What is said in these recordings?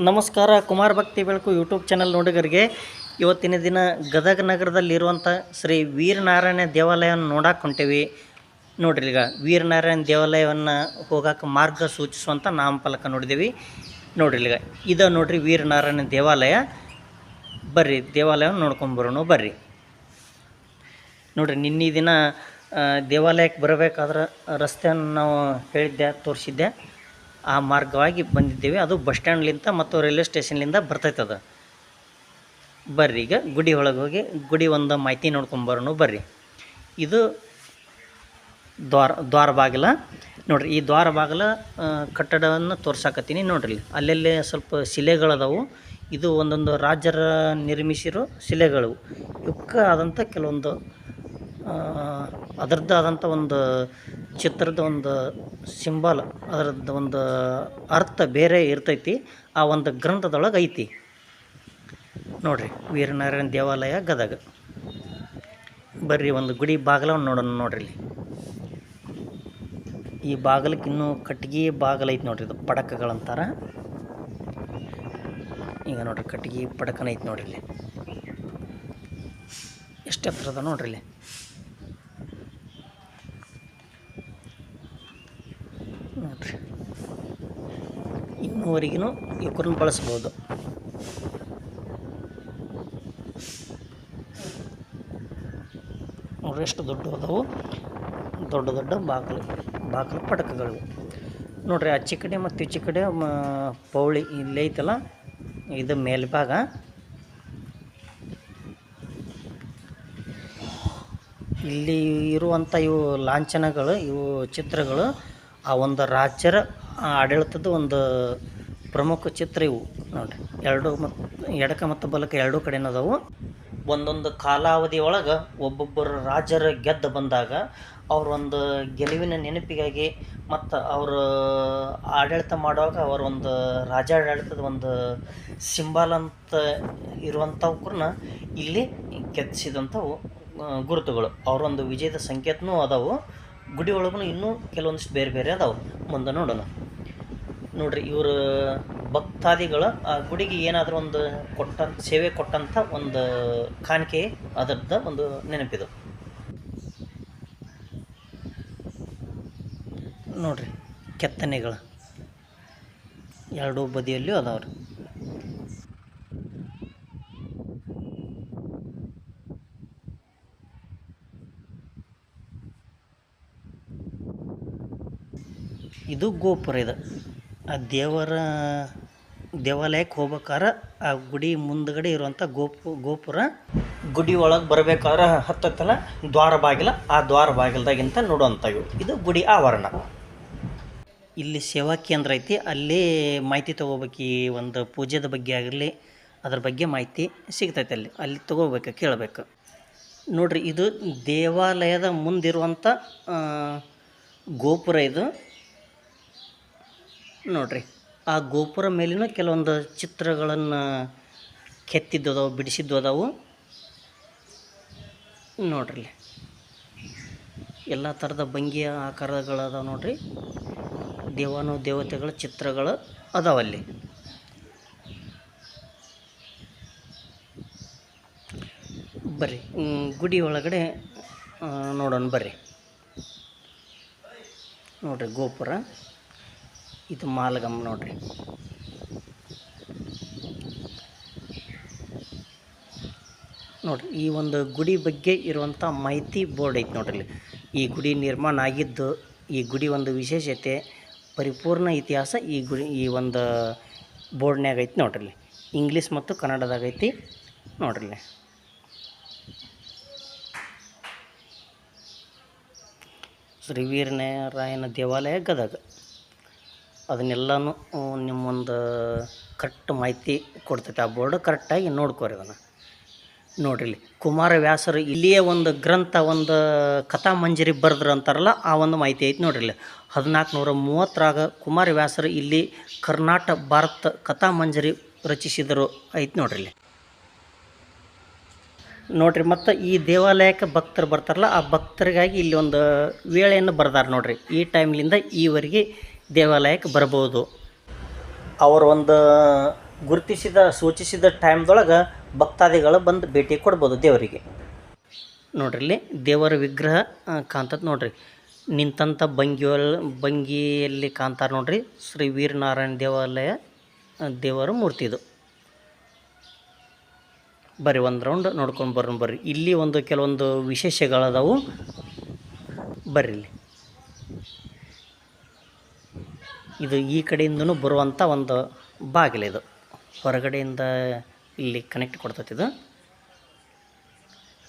ನಮಸ್ಕಾರ. ಕುಮಾರ್ ಭಕ್ತಿ ಬೆಳಕು ಯೂಟ್ಯೂಬ್ ಚಾನಲ್ ನೋಡಿಗರಿಗೆ ಇವತ್ತಿನ ದಿನ ಗದಗ ನಗರದಲ್ಲಿರುವಂಥ ಶ್ರೀ ವೀರನಾರಾಯಣ ದೇವಾಲಯವನ್ನು ನೋಡಕ್ಕೆ ಹೊಂಟೇವಿ. ನೋಡ್ರಿ, ಈಗ ವೀರನಾರಾಯಣ ದೇವಾಲಯವನ್ನು ಹೋಗಕ್ಕೆ ಮಾರ್ಗ ಸೂಚಿಸುವಂಥ ನಾಮಫಲಕ ನೋಡಿದ್ದೀವಿ. ನೋಡ್ರಿ, ಈಗ ಇದು ನೋಡ್ರಿ ವೀರನಾರಾಯಣ ದೇವಾಲಯ. ಬರ್ರಿ ದೇವಾಲಯವನ್ನು ನೋಡ್ಕೊಂಬರೋಣ ಬರ್ರಿ. ನೋಡ್ರಿ, ನಿನ್ನೆ ದಿನ ದೇವಾಲಯಕ್ಕೆ ಬರಬೇಕಾದ್ರೆ ರಸ್ತೆಯನ್ನು ನಾವು ತೋರಿಸಿದ್ದೆ. ಆ ಮಾರ್ಗವಾಗಿ ಬಂದಿದ್ದೇವೆ. ಅದು ಬಸ್ ಸ್ಟ್ಯಾಂಡ್ಲಿಂದ ಮತ್ತು ರೈಲ್ವೆ ಸ್ಟೇಷನ್ಲಿಂದ ಬರ್ತೈತೆ ಅದು. ಬರ್ರಿ, ಈಗ ಗುಡಿ ಒಳಗೆ ಹೋಗಿ ಗುಡಿ ಒಂದು ಮಾಹಿತಿ ನೋಡ್ಕೊಂಬರೋಣ ಬರ್ರಿ. ಇದು ದ್ವಾರ ಬಾಗಿಲ. ನೋಡಿರಿ, ಈ ದ್ವಾರ ಬಾಗಿಲ ಕಟ್ಟಡವನ್ನು ತೋರ್ಸಾಕತ್ತೀನಿ. ನೋಡ್ರಿ, ಅಲ್ಲೆಲ್ಲೇ ಸ್ವಲ್ಪ ಶಿಲೆಗಳದಾವು. ಇದು ಒಂದೊಂದು ರಾಜರ ನಿರ್ಮಿಸಿರೋ ಶಿಲೆಗಳು. ಇವಕ್ಕೆ ಆದಂಥ ಕೆಲವೊಂದು ಅದರದ್ದು ಆದಂಥ ಒಂದು ಚಿತ್ರದ ಒಂದು ಸಿಂಬಲ್, ಅದರದ್ದು ಒಂದು ಅರ್ಥ ಬೇರೆ ಇರ್ತೈತಿ. ಆ ಒಂದು ಗ್ರಂಥದೊಳಗೆ ಐತಿ. ನೋಡ್ರಿ, ವೀರನಾರಾಯಣ ದೇವಾಲಯ ಗದಗ. ಬರ್ರಿ, ಒಂದು ಗುಡಿ ಬಾಗಿಲವನ್ನು ನೋಡೋಣ. ನೋಡ್ರಿ, ಈ ಬಾಗಿಲಕ್ಕೆ ಇನ್ನೂ ಕಟ್ಟಿಗೆ ಬಾಗಿಲು ಐತಿ. ನೋಡ್ರಿ, ಇದು ಪಡಕಗಳಂತಾರ. ಈಗ ನೋಡ್ರಿ, ಕಟ್ಟಿಗೆ ಪಡಕನ ಐತಿ. ನೋಡ್ರಿ, ಇಲ್ಲಿ ಎಷ್ಟು ಎತ್ತರದ ನೋಡ್ರಿ. ಇಲ್ಲಿ ನೋಡ್ರಿ, ಇನ್ನೂವರೆಗೂ ಇವ್ರನ್ನ ಬಳಸ್ಬೋದು. ನೋಡ್ರಿ, ಎಷ್ಟು ದೊಡ್ಡ ಅದಾವು. ದೊಡ್ಡ ದೊಡ್ಡ ಬಾಗಿಲು ಪಡಕಗಳು ನೋಡ್ರಿ. ಆಚೆ ಕಡೆ ಮತ್ತು ಈಚೆ ಕಡೆ ಪೌಳಿ ಇಲ್ಲೇ ಐತಲ್ಲ, ಇದು ಮೇಲ್ಭಾಗ. ಇಲ್ಲಿ ಇರುವಂಥ ಇವು ಲಾಂಛನಗಳು, ಇವು ಚಿತ್ರಗಳು ಆ ಒಂದು ರಾಜ್ಯರ ಆಡಳಿತದ ಒಂದು ಪ್ರಮುಖ ಚಿತ್ರ ಇವು. ನೋಡಿರಿ, ಎಡಕ ಮತ್ತು ಬಲಕ ಎರಡೂ ಕಡೆನದಾವು. ಒಂದೊಂದು ಕಾಲಾವಧಿ ಒಳಗೆ ಒಬ್ಬೊಬ್ಬರು ರಾಜರ ಗೆದ್ದು ಬಂದಾಗ ಅವ್ರೊಂದು ಗೆಲುವಿನ ನೆನಪಿಗಾಗಿ ಮತ್ತು ಅವರು ಆಡಳಿತ ಮಾಡುವಾಗ ಅವರ ಒಂದು ರಾಜಾಡಳಿತದ ಒಂದು ಸಿಂಬಲ್ ಅಂತ ಇರುವಂಥವ್ರನ್ನ ಇಲ್ಲಿ ಕೆತ್ತಿಸಿದಂಥವು ಗುರುತುಗಳು. ಅವರೊಂದು ವಿಜಯದ ಸಂಕೇತನೂ ಅದಾವು. ಗುಡಿ ಒಳಗೂ ಇನ್ನೂ ಕೆಲವೊಂದಿಷ್ಟು ಬೇರೆ ಬೇರೆ ಅದಾವೆ. ಮುಂದೆ ನೋಡೋಣ. ನೋಡ್ರಿ, ಇವರು ಭಕ್ತಾದಿಗಳು ಆ ಗುಡಿಗೆ ಏನಾದರೂ ಒಂದು ಸೇವೆ ಕೊಟ್ಟಂಥ ಒಂದು ಕಾಣಿಕೆ, ಅದರದ್ದು ಒಂದು ನೆನಪಿದು. ನೋಡ್ರಿ, ಕೆತ್ತನೆಗಳು ಎರಡೂ ಬದಿಯಲ್ಲಿಯೂ ಅದಾವ್ರಿ. ಇದು ಗೋಪುರ. ಇದು ಆ ದೇವಾಲಯಕ್ಕೆ ಹೋಗ್ಬೇಕಾದ್ರೆ ಆ ಗುಡಿ ಮುಂದ್ಗಡೆ ಇರುವಂಥ ಗೋಪುರ. ಗುಡಿ ಒಳಗೆ ಬರಬೇಕಾದ್ರೆ ಹತ್ತತ್ತಲ್ಲ ದ್ವಾರ ಬಾಗಿಲ. ಆ ದ್ವಾರ ಬಾಗಿಲ್ದಾಗಿಂತ ನೋಡುವಂಥವು. ಇದು ಗುಡಿ ಆವರಣ. ಇಲ್ಲಿ ಸೇವಾ ಕೇಂದ್ರ ಐತಿ. ಅಲ್ಲಿ ಮಾಹಿತಿ ತೊಗೋಬೇಕು. ಈ ಒಂದು ಪೂಜೆದ ಬಗ್ಗೆ ಆಗಿರಲಿ, ಅದ್ರ ಬಗ್ಗೆ ಮಾಹಿತಿ ಸಿಗ್ತೈತೆ. ಅಲ್ಲಿ ತೊಗೋಬೇಕು, ಕೇಳಬೇಕು. ನೋಡ್ರಿ, ಇದು ದೇವಾಲಯದ ಮುಂದಿರುವಂಥ ಗೋಪುರ. ಇದು ನೋಡ್ರಿ, ಆ ಗೋಪುರ ಮೇಲಿನ ಕೆಲವೊಂದು ಚಿತ್ರಗಳನ್ನು ಕೆತ್ತಿದ್ದು ಅದಾವು, ಬಿಡಿಸಿದ್ದು ಅದಾವು. ನೋಡ್ರಿ, ಎಲ್ಲ ಥರದ ಭಂಗಿಯ ಆಕಾರಗಳದಾವೆ. ನೋಡ್ರಿ, ದೇವತೆಗಳ ಚಿತ್ರಗಳು ಅದಾವಲ್ಲಿ. ಬರ್ರಿ, ಗುಡಿ ಒಳಗಡೆ ನೋಡೋಣ ಬರ್ರಿ. ನೋಡ್ರಿ, ಗೋಪುರ. ಇದು ಮಾಲಗಮ್ಮ. ನೋಡ್ರಿ, ಈ ಒಂದು ಗುಡಿ ಬಗ್ಗೆ ಇರುವಂಥ ಮಾಹಿತಿ ಬೋರ್ಡ್ ಐತಿ. ನೋಡ್ರಿ, ಈ ಗುಡಿ ನಿರ್ಮಾಣ ಆಗಿದ್ದು, ಈ ಗುಡಿ ಒಂದು ವಿಶೇಷತೆ, ಪರಿಪೂರ್ಣ ಇತಿಹಾಸ ಈ ಒಂದು ಬೋರ್ಡ್ನ್ಯಾಗ ಐತಿ. ನೋಡ್ರಿ, ಇಂಗ್ಲೀಷ್ ಮತ್ತು ಕನ್ನಡದಾಗ ಐತಿ. ನೋಡ್ರಿ, ಶ್ರೀ ವೀರನಾರಾಯಣ ದೇವಾಲಯ ಗದಗ. ಅದನ್ನೆಲ್ಲನೂ ನಿಮ್ಮೊಂದು ಕರೆಕ್ಟ್ ಮಾಹಿತಿ ಕೊಡ್ತೈತೆ. ಆ ಬೋರ್ಡ್ ಕರೆಕ್ಟಾಗಿ ನೋಡ್ಕೋರಿ ಅದನ್ನು. ನೋಡ್ರಿ, ಕುಮಾರವ್ಯಾಸರು ಇಲ್ಲಿಯೇ ಒಂದು ಗ್ರಂಥ, ಒಂದು ಕಥಾಮಂಜರಿ ಬರೆದ್ರು ಅಂತಾರಲ್ಲ, ಆ ಒಂದು ಮಾಹಿತಿ ಐತಿ. ನೋಡ್ರಿ, 1430 ಕುಮಾರವ್ಯಾಸರು ಇಲ್ಲಿ ಕರ್ನಾಟಕ ಭಾರತ ಕಥಾಮಂಜರಿ ರಚಿಸಿದರು ಐತಿ. ನೋಡ್ರಿ, ಮತ್ತು ಈ ದೇವಾಲಯಕ್ಕೆ ಭಕ್ತರು ಬರ್ತಾರಲ್ಲ, ಆ ಭಕ್ತರಿಗಾಗಿ ಇಲ್ಲಿ ಒಂದು ವೇಳೆಯನ್ನು ಬರ್ದಾರೆ. ನೋಡ್ರಿ, ಈ ಟೈಮ್ಲಿಂದ ಈವರೆಗೆ ದೇವಾಲಯಕ್ಕೆ ಬರ್ಬೋದು. ಅವರ ಒಂದು ಸೂಚಿಸಿದ ಟೈಮ್ದೊಳಗೆ ಭಕ್ತಾದಿಗಳು ಬಂದು ಭೇಟಿ ಕೊಡ್ಬೋದು ದೇವರಿಗೆ. ನೋಡ್ರಿ ಇಲ್ಲಿ ದೇವರ ವಿಗ್ರಹ ಕಾಣ್ತದೆ ನೋಡ್ರಿ. ನಿಂತಂಥ ಭಂಗಿಯಲ್ಲಿ ಕಾಣ್ತಾರೆ ನೋಡ್ರಿ. ಶ್ರೀ ವೀರನಾರಾಯಣ ದೇವಾಲಯ ದೇವರ ಮೂರ್ತಿ ಇದು. ಬರ್ರಿ ಒಂದು ರೌಂಡ್ ನೋಡ್ಕೊಂಡು ಬರ್ರಿ. ಇಲ್ಲಿ ಒಂದು ಕೆಲವೊಂದು ವಿಶೇಷಗಳದಾವು. ಬರ್ರಿ ಇಲ್ಲಿ ಇದು ಈ ಕಡೆಯಿಂದನೂ ಬರುವಂಥ ಒಂದು ಬಾಗಿಲಿದು. ಹೊರಗಡೆಯಿಂದ ಇಲ್ಲಿ ಕನೆಕ್ಟ್ ಕೊಡ್ತೈತಿ ಇದು.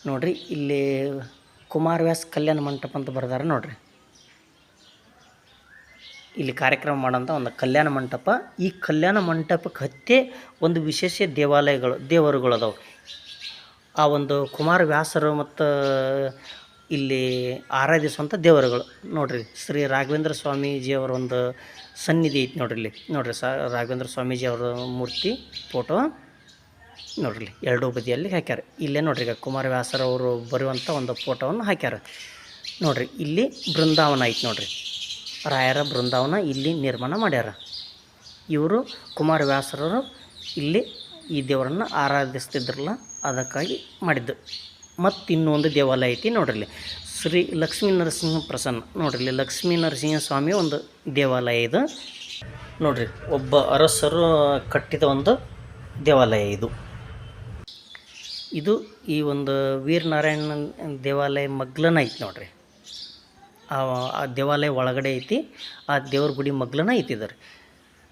ನೋಡ್ರಿ ಇಲ್ಲಿ ಕುಮಾರವ್ಯಾಸ ಕಲ್ಯಾಣ ಮಂಟಪ ಅಂತ ಬರ್ದಾರೆ ನೋಡ್ರಿ. ಇಲ್ಲಿ ಕಾರ್ಯಕ್ರಮ ಮಾಡೋಂಥ ಒಂದು ಕಲ್ಯಾಣ ಮಂಟಪ. ಈ ಕಲ್ಯಾಣ ಮಂಟಪಕ್ಕೆ ಹತ್ತೇ ಒಂದು ವಿಶೇಷ ದೇವರುಗಳು ಅದಾವೆ. ಆ ಒಂದು ಕುಮಾರವ್ಯಾಸರು ಮತ್ತು ಇಲ್ಲಿ ಆರಾಧಿಸುವಂಥ ದೇವರುಗಳು ನೋಡ್ರಿ. ಶ್ರೀ ರಾಘವೇಂದ್ರ ಸ್ವಾಮೀಜಿಯವರ ಒಂದು ಸನ್ನಿಧಿ ಐತಿ ನೋಡ್ರಿ. ಇಲ್ಲಿ ನೋಡ್ರಿ ರಾಘವೇಂದ್ರ ಸ್ವಾಮೀಜಿ ಅವರ ಮೂರ್ತಿ ಫೋಟೋ ನೋಡ್ರಿ. ಎರಡೂ ಬದಿಯಲ್ಲಿ ಹಾಕ್ಯಾರ. ಇಲ್ಲೇ ನೋಡ್ರಿ ಈಗ ಕುಮಾರವ್ಯಾಸರವರು ಬರುವಂಥ ಒಂದು ಫೋಟೋವನ್ನು ಹಾಕ್ಯಾರ ನೋಡ್ರಿ. ಇಲ್ಲಿ ಬೃಂದಾವನ ಐತಿ ನೋಡ್ರಿ. ರಾಯರ ಬೃಂದಾವನ ಇಲ್ಲಿ ನಿರ್ಮಾಣ ಮಾಡ್ಯಾರ. ಇವರು ಕುಮಾರವ್ಯಾಸರವರು ಇಲ್ಲಿ ಈ ದೇವರನ್ನು ಆರಾಧಿಸ್ತಿದ್ರಲ್ಲ, ಅದಕ್ಕಾಗಿ ಮಾಡಿದ್ದು. ಮತ್ತು ಇನ್ನೊಂದು ದೇವಾಲಯ ಐತಿ ನೋಡ್ರಿ. ಶ್ರೀ ಲಕ್ಷ್ಮೀ ನರಸಿಂಹ ಪ್ರಸನ್ನ ನೋಡ್ರಿ. ಲಕ್ಷ್ಮೀ ನರಸಿಂಹ ಸ್ವಾಮಿ ಒಂದು ದೇವಾಲಯ ಇದು ನೋಡ್ರಿ. ಒಬ್ಬ ಅರಸರು ಕಟ್ಟಿದ ಒಂದು ದೇವಾಲಯ ಇದು. ಈ ಒಂದು ವೀರನಾರಾಯಣ ದೇವಾಲಯ ಮಗ್ಲನ ಐತಿ ನೋಡ್ರಿ. ಆ ದೇವಾಲಯ ಒಳಗಡೆ ಐತಿ. ಆ ದೇವ್ರ ಗುಡಿ ಮಗ್ಲನ ಐತಿ ಇದ್ರಿ.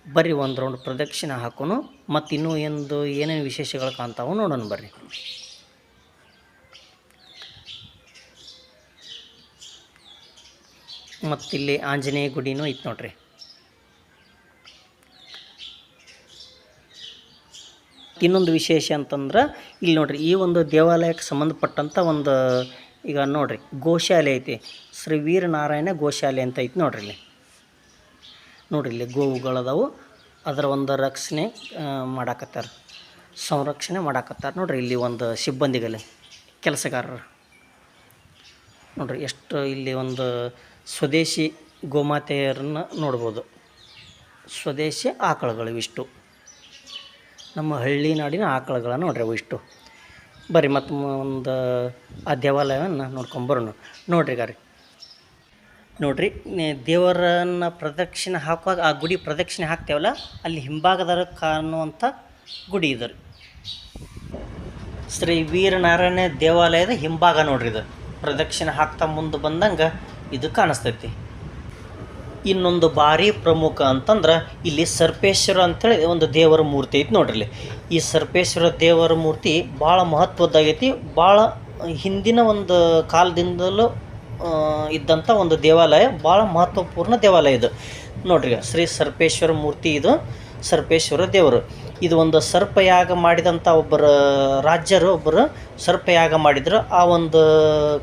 ಬರ್ರಿ ಒಂದು ರೌಂಡ್ ಪ್ರದಕ್ಷಿಣೆ ಹಾಕೋನು. ಮತ್ತು ಇನ್ನೂ ಏನೇನು ವಿಶೇಷಗಳು ಕಾಣ್ತಾವೆ ನೋಡೋಣ ಬರ್ರಿ. ಮತ್ತಿಲ್ಲಿ ಆಂಜನೇಯ ಗುಡಿನೂ ಐತಿ ನೋಡ್ರಿ. ಇನ್ನೊಂದು ವಿಶೇಷ ಅಂತಂದ್ರೆ ಇಲ್ಲಿ ನೋಡ್ರಿ, ಈ ಒಂದು ದೇವಾಲಯಕ್ಕೆ ಸಂಬಂಧಪಟ್ಟಂಥ ಒಂದು ಈಗ ನೋಡ್ರಿ ಗೋಶಾಲೆ ಐತಿ. ಶ್ರೀ ವೀರನಾರಾಯಣ ಗೋಶಾಲೆ ಅಂತ ಐತಿ ನೋಡ್ರಿ. ನೋಡ್ರಿ ಇಲ್ಲಿ ಗೋವುಗಳದಾವು. ಅದರ ಒಂದು ರಕ್ಷಣೆ ಮಾಡಾಕತ್ತಾರ, ಸಂರಕ್ಷಣೆ ಮಾಡಾಕತ್ತಾರ ನೋಡ್ರಿ. ಇಲ್ಲಿ ಒಂದು ಸಿಬ್ಬಂದಿಗಳು, ಕೆಲಸಗಾರರು ನೋಡ್ರಿ. ಎಷ್ಟು ಇಲ್ಲಿ ಒಂದು ಸ್ವದೇಶಿ ಗೋಮಾತೆಯರನ್ನು ನೋಡ್ಬೋದು. ಸ್ವದೇಶಿ ಆಕಳುಗಳು ಇವಿಷ್ಟು, ನಮ್ಮ ಹಳ್ಳಿ ನಾಡಿನ ಆಕಳುಗಳ ನೋಡ್ರಿ ಅವು ಇಷ್ಟು. ಬರ್ರಿ ಮತ್ತು ಒಂದು ಆ ದೇವಾಲಯವನ್ನು ನೋಡ್ಕೊಂಬರೋಣ ನೋಡ್ರಿ. ನೋಡ್ರಿ ದೇವರನ್ನು ಪ್ರದಕ್ಷಿಣೆ ಹಾಕುವಾಗ ಆ ಗುಡಿ ಪ್ರದಕ್ಷಿಣೆ ಹಾಕ್ತೇವಲ್ಲ, ಅಲ್ಲಿ ಹಿಂಭಾಗದ ಕಾಣುವಂಥ ಗುಡಿ ಇದು. ಶ್ರೀ ವೀರನಾರಾಯಣ ದೇವಾಲಯದ ಹಿಂಭಾಗ ನೋಡ್ರಿ. ಇದು ಪ್ರದಕ್ಷಿಣೆ ಹಾಕ್ತಾ ಮುಂದೆ ಬಂದಂಗೆ ಇದು ಕಾಣಿಸ್ತೈತಿ. ಇನ್ನೊಂದು ಭಾರಿ ಪ್ರಮುಖ ಅಂತಂದ್ರೆ ಇಲ್ಲಿ ಸರ್ಪೇಶ್ವರ ಅಂಥೇಳಿ ಒಂದು ದೇವರ ಮೂರ್ತಿ ಐತಿ ನೋಡ್ರಿ. ಈ ಸರ್ಪೇಶ್ವರ ದೇವರ ಮೂರ್ತಿ ಭಾಳ ಮಹತ್ವದ್ದಾಗೈತಿ. ಭಾಳ ಹಿಂದಿನ ಒಂದು ಕಾಲದಿಂದಲೂ ಇದ್ದಂಥ ಒಂದು ದೇವಾಲಯ, ಭಾಳ ಮಹತ್ವಪೂರ್ಣ ದೇವಾಲಯ ಇದು ನೋಡ್ರಿ. ಶ್ರೀ ಸರ್ಪೇಶ್ವರ ಮೂರ್ತಿ ಇದು. ಸರ್ಪೇಶ್ವರ ದೇವರು ಇದು ಒಂದು ಸರ್ಪಯಾಗ ಮಾಡಿದಂಥ ಒಬ್ಬರು ಸರ್ಪಯಾಗ ಮಾಡಿದ್ರು. ಆ ಒಂದು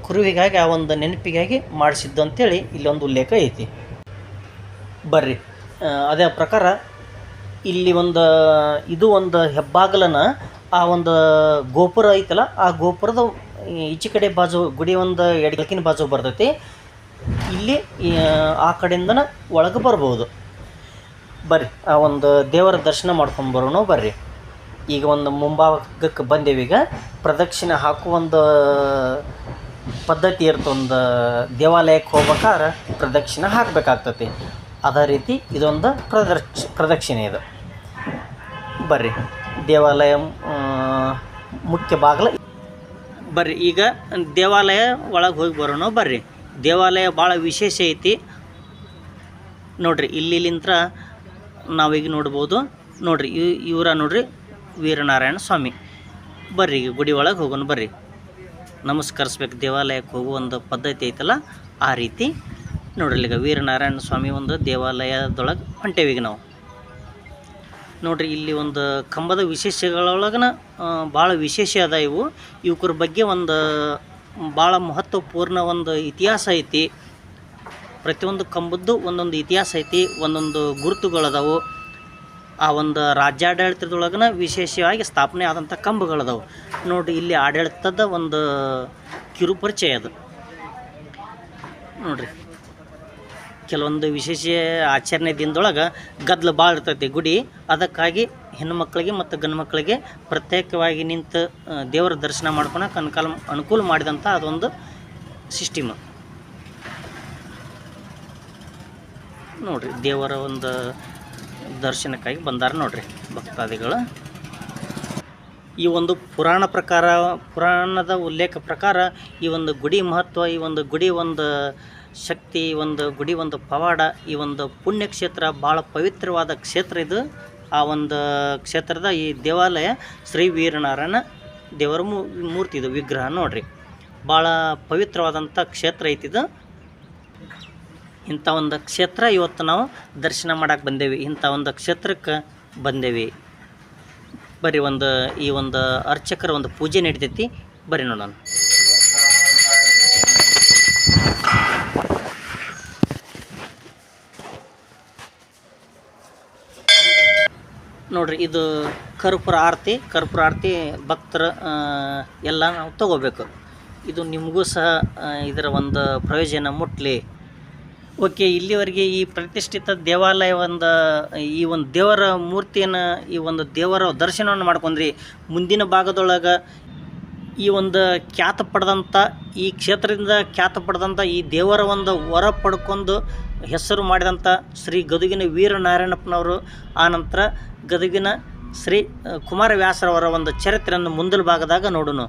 ಕುರುವಿಗಾಗಿ, ಆ ಒಂದು ನೆನಪಿಗಾಗಿ ಮಾಡಿಸಿದ್ದು ಅಂತೇಳಿ ಇಲ್ಲೊಂದು ಉಲ್ಲೇಖ ಐತಿ. ಬರ್ರಿ ಅದೇ ಪ್ರಕಾರ ಇಲ್ಲಿ ಇದು ಒಂದು ಹೆಬ್ಬಾಗಲನ ಆ ಒಂದು ಗೋಪುರ ಐತಲ್ಲ, ಆ ಗೋಪುರದ ಈಚೆ ಕಡೆ ಬಾಜು ಗುಡಿ ಒಂದು ಎಡಕಿನ ಬಾಜು ಬರ್ತೈತಿ. ಇಲ್ಲಿ ಆ ಕಡೆಯಿಂದನ ಒಳಗೆ ಬರ್ಬೋದು. ಬರ್ರಿ ಆ ಒಂದು ದೇವರ ದರ್ಶನ ಮಾಡ್ಕೊಂಬರೋಣ ಬರ್ರಿ. ಈಗ ಒಂದು ಮುಂಭಾಗಕ್ಕೆ ಬಂದೇವೀಗ. ಪ್ರದಕ್ಷಿಣೆ ಹಾಕುವ ಒಂದು ಪದ್ಧತಿ ಇರುತ್ತೆ. ಒಂದು ದೇವಾಲಯಕ್ಕೆ ಹೋಗ್ಬೇಕಾದ್ರೆ ಪ್ರದಕ್ಷಿಣೆ ಹಾಕಬೇಕಾಗ್ತತಿ. ಅದೇ ರೀತಿ ಇದೊಂದು ಪ್ರದಕ್ಷಿಣೆ ಇದು. ಬರ್ರಿ ದೇವಾಲಯ ಮುಖ್ಯ ಬಾಗಿಲು. ಬರ್ರಿ ಈಗ ದೇವಾಲಯ ಒಳಗೆ ಹೋಗಿ ಬರೋಣ ಬರ್ರಿ. ದೇವಾಲಯ ಭಾಳ ವಿಶೇಷ ಐತಿ ನೋಡ್ರಿ. ಇಲ್ಲಿಂತ್ರ ನಾವೀಗ ನೋಡ್ಬೋದು ನೋಡ್ರಿ. ಇವರ ನೋಡ್ರಿ ವೀರನಾರಾಯಣ ಸ್ವಾಮಿ. ಬರ್ರಿ ಈಗ ಗುಡಿ ಒಳಗೆ ಹೋಗೋಣ ಬರ್ರಿ. ನಮಸ್ಕರಿಸ್ಬೇಕು. ದೇವಾಲಯಕ್ಕೆ ಹೋಗೋ ಒಂದು ಪದ್ಧತಿ ಐತಲ್ಲ, ಆ ರೀತಿ ನೋಡ್ರಿ. ಈಗ ವೀರನಾರಾಯಣ ಸ್ವಾಮಿ ಒಂದು ದೇವಾಲಯದೊಳಗೆ ಹೊಂಟೇವೀಗ ನಾವು ನೋಡ್ರಿ. ಇಲ್ಲಿ ಒಂದು ಕಂಬದ ವಿಶೇಷಗಳೊಳಗನ ಭಾಳ ವಿಶೇಷ ಅದ ಇವು. ಇವಕ್ರ ಬಗ್ಗೆ ಒಂದು ಭಾಳ ಮಹತ್ವಪೂರ್ಣ ಒಂದು ಇತಿಹಾಸ ಐತಿ. ಪ್ರತಿಯೊಂದು ಕಂಬದ್ದು ಒಂದೊಂದು ಇತಿಹಾಸ ಐತಿ, ಒಂದೊಂದು ಗುರುತುಗಳದಾವು. ಆ ಒಂದು ರಾಜ್ಯಾಡಳಿತದೊಳಗನ ವಿಶೇಷವಾಗಿ ಸ್ಥಾಪನೆ ಆದಂಥ ಕಂಬಗಳದಾವು ನೋಡ್ರಿ. ಇಲ್ಲಿ ಆಡಳಿತದ ಒಂದು ಕಿರುಪರಿಚಯ ಅದು ನೋಡ್ರಿ. ಕೆಲವೊಂದು ವಿಶೇಷ ಆಚರಣೆ ದಿನದೊಳಗೆ ಗದ್ದಲ ಭಾಳ ಇರ್ತೈತಿ ಗುಡಿ. ಅದಕ್ಕಾಗಿ ಹೆಣ್ಣು ಮಕ್ಕಳಿಗೆ ಮತ್ತು ಗಂಡು ಮಕ್ಕಳಿಗೆ ಪ್ರತ್ಯೇಕವಾಗಿ ನಿಂತು ದೇವರ ದರ್ಶನ ಮಾಡ್ಕೊಳಕ್ಕೆ ಅನುಕೂಲ ಮಾಡಿದಂಥ ಅದೊಂದು ಸಿಸ್ಟಮ್ ನೋಡಿರಿ. ದೇವರ ಒಂದು ದರ್ಶನಕ್ಕಾಗಿ ಬಂದಾರ ನೋಡಿರಿ ಭಕ್ತಾದಿಗಳು. ಈ ಒಂದು ಪುರಾಣದ ಉಲ್ಲೇಖ ಪ್ರಕಾರ ಈ ಒಂದು ಗುಡಿ ಮಹತ್ವ, ಈ ಒಂದು ಗುಡಿ ಒಂದು ಶಕ್ತಿ, ಒಂದು ಗುಡಿ ಒಂದು ಪವಾಡ, ಈ ಒಂದು ಪುಣ್ಯಕ್ಷೇತ್ರ ಭಾಳ ಪವಿತ್ರವಾದ ಕ್ಷೇತ್ರ ಇದು. ಆ ಒಂದು ಕ್ಷೇತ್ರದ ಈ ದೇವಾಲಯ ಶ್ರೀ ವೀರನಾರಾಯಣ ದೇವರ ಮೂರ್ತಿ ಇದು ವಿಗ್ರಹ ನೋಡಿರಿ. ಭಾಳ ಪವಿತ್ರವಾದಂಥ ಕ್ಷೇತ್ರ ಐತಿದು. ಇಂಥ ಒಂದು ಕ್ಷೇತ್ರ ಇವತ್ತು ನಾವು ದರ್ಶನ ಮಾಡಕ್ಕೆ ಬಂದೇವಿ. ಇಂಥ ಒಂದು ಕ್ಷೇತ್ರಕ್ಕೆ ಬಂದೇವಿ. ಬರೀ ಈ ಒಂದು ಅರ್ಚಕರ ಒಂದು ಪೂಜೆ ನಡಿತೈತಿ. ಬರೀ ನೋಡೋಣ. ನೋಡಿರಿ, ಇದು ಕರ್ಪೂರ ಆರತಿ ಭಕ್ತರ ಎಲ್ಲ ನಾವು ತಗೋಬೇಕು. ಇದು ನಿಮಗೂ ಸಹ ಇದರ ಒಂದು ಪ್ರಯೋಜನ ಮುಟ್ಲಿ. ಓಕೆ, ಇಲ್ಲಿವರೆಗೆ ಈ ಪ್ರತಿಷ್ಠಿತ ದೇವಾಲಯ ಈ ಒಂದು ದೇವರ ಮೂರ್ತಿಯನ್ನು, ಈ ಒಂದು ದೇವರ ದರ್ಶನವನ್ನು ಮಾಡ್ಕೊಂಡ್ರಿ. ಮುಂದಿನ ಭಾಗದೊಳಗೆ ಈ ಒಂದು ಈ ಕ್ಷೇತ್ರದಿಂದ ಖ್ಯಾತ ಪಡೆದಂಥ ಈ ದೇವರ ಒಂದು ವರ ಪಡ್ಕೊಂಡು ಹೆಸರು ಮಾಡಿದಂಥ ಶ್ರೀ ಗದುಗಿನ ವೀರನಾರಾಯಣಪ್ಪನವರು, ಆನಂತರ ಗದುಗಿನ ಶ್ರೀ ಕುಮಾರವ್ಯಾಸರವರ ಒಂದು ಚರಿತ್ರೆಯನ್ನು ಮುಂದಿನ ಭಾಗದಾಗ ನೋಡೋಣ.